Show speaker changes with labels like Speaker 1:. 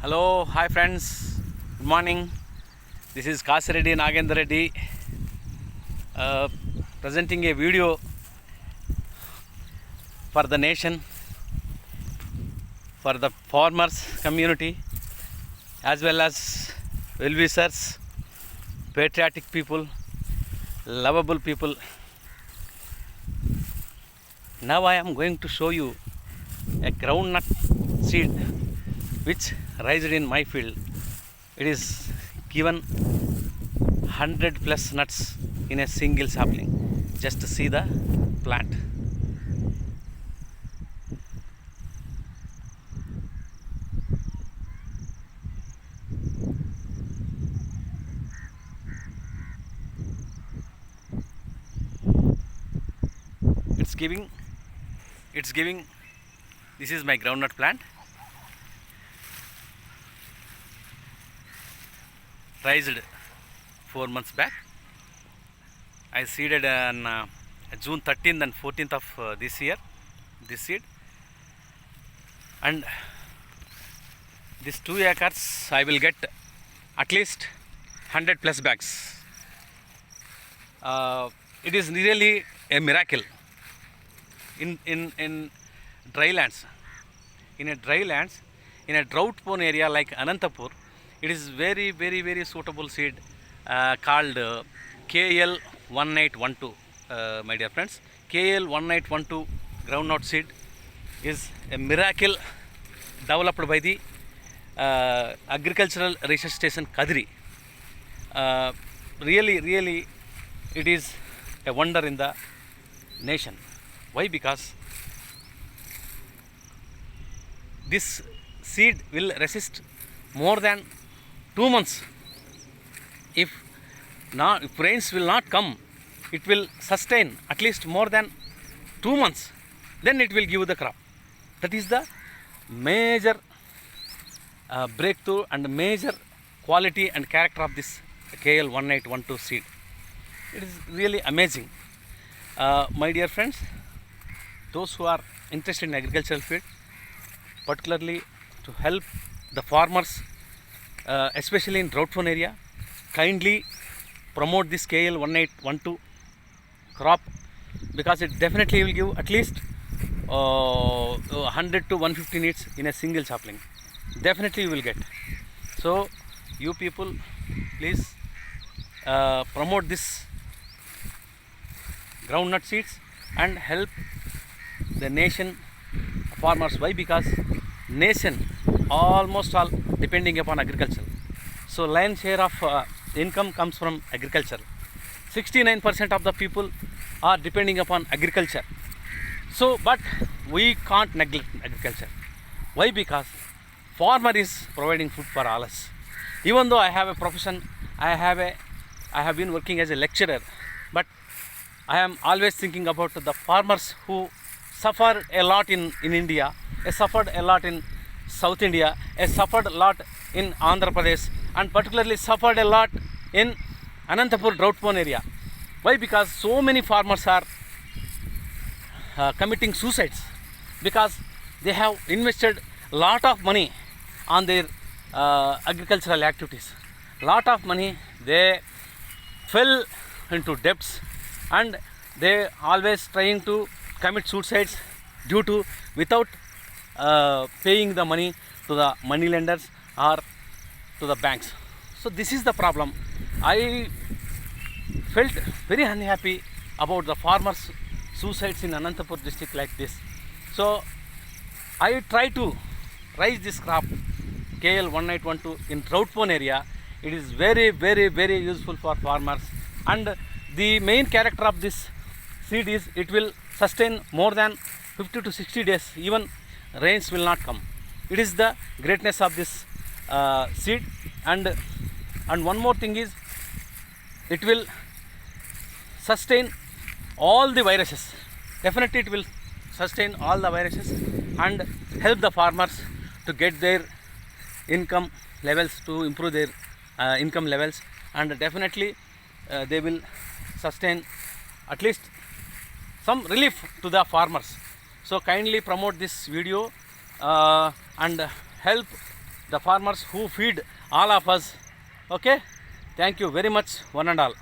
Speaker 1: Hello, hi friends. Good morning. This is Kasireddy Nagendra Reddy presenting a video for the nation, for the farmers community, as well as well-wishers, patriotic people, lovable people. Now I am going to show you a groundnut seed which raised in my field. It is given 100 plus nuts in a single sapling. Just see the plant. It's giving this is my groundnut plant, raised 4 months back. I seeded on June 13th and 14th of this year, this seed. And this 2 acres I will get at least 100 plus bags. It is really a miracle in dry lands. In a dry lands, in a drought prone area like Anantapur, it is very suitable seed called KL1812. My dear friends, KL1812 groundnut seed is a miracle developed by the Agricultural Research Station Kadri. Really, it is a wonder in the nation. Why? Because this seed will resist more than 2 months. If rains will not come, it will sustain at least more than 2 months. Then it will give the crop. That is the major breakthrough and major quality and character of this KL1812 seed. It is really amazing. My dear friends, those who are interested in agricultural field, particularly to help the farmers, especially in drought prone area, kindly promote this KL1812 crop, because it definitely will give at least 100 to 150 needs in a single sapling. Definitely you will get. So you people, please promote this groundnut seeds and help the nation farmers. Why? Because nation almost all depending upon agriculture. So lion's share of income comes from agriculture. 69% of the people are depending upon agriculture. So but we can't neglect agriculture. Why? Because farmer is providing food for all us. Even though I have a profession, I have been working as a lecturer, but I am always thinking about the farmers who suffer a lot in India, suffered a lot in South India, suffered a lot in Andhra Pradesh, and particularly suffered a lot in Anantapur drought prone area. Why? Because so many farmers are committing suicides because they have invested a lot of money on their agricultural activities. Lot of money, they fell into debts, and they always trying to commit suicides due to without paying the money to the money lenders or to the banks. So this is the problem. I felt very unhappy about the farmers suicides in Anantapur district like this. So I try to raise this crop KL1812 in drought prone area. It is very useful for farmers, and the main character of this seed is it will sustain more than 50 to 60 days. Even rains will not come. It is the greatness of this seed. And one more thing is, it will sustain all the viruses. Definitely it will sustain all the viruses and help the farmers to get their income levels, to improve their income levels, and definitely they will sustain at least some relief to the farmers. So kindly promote this video and help the farmers who feed all of us. Okay, thank you very much, one and all.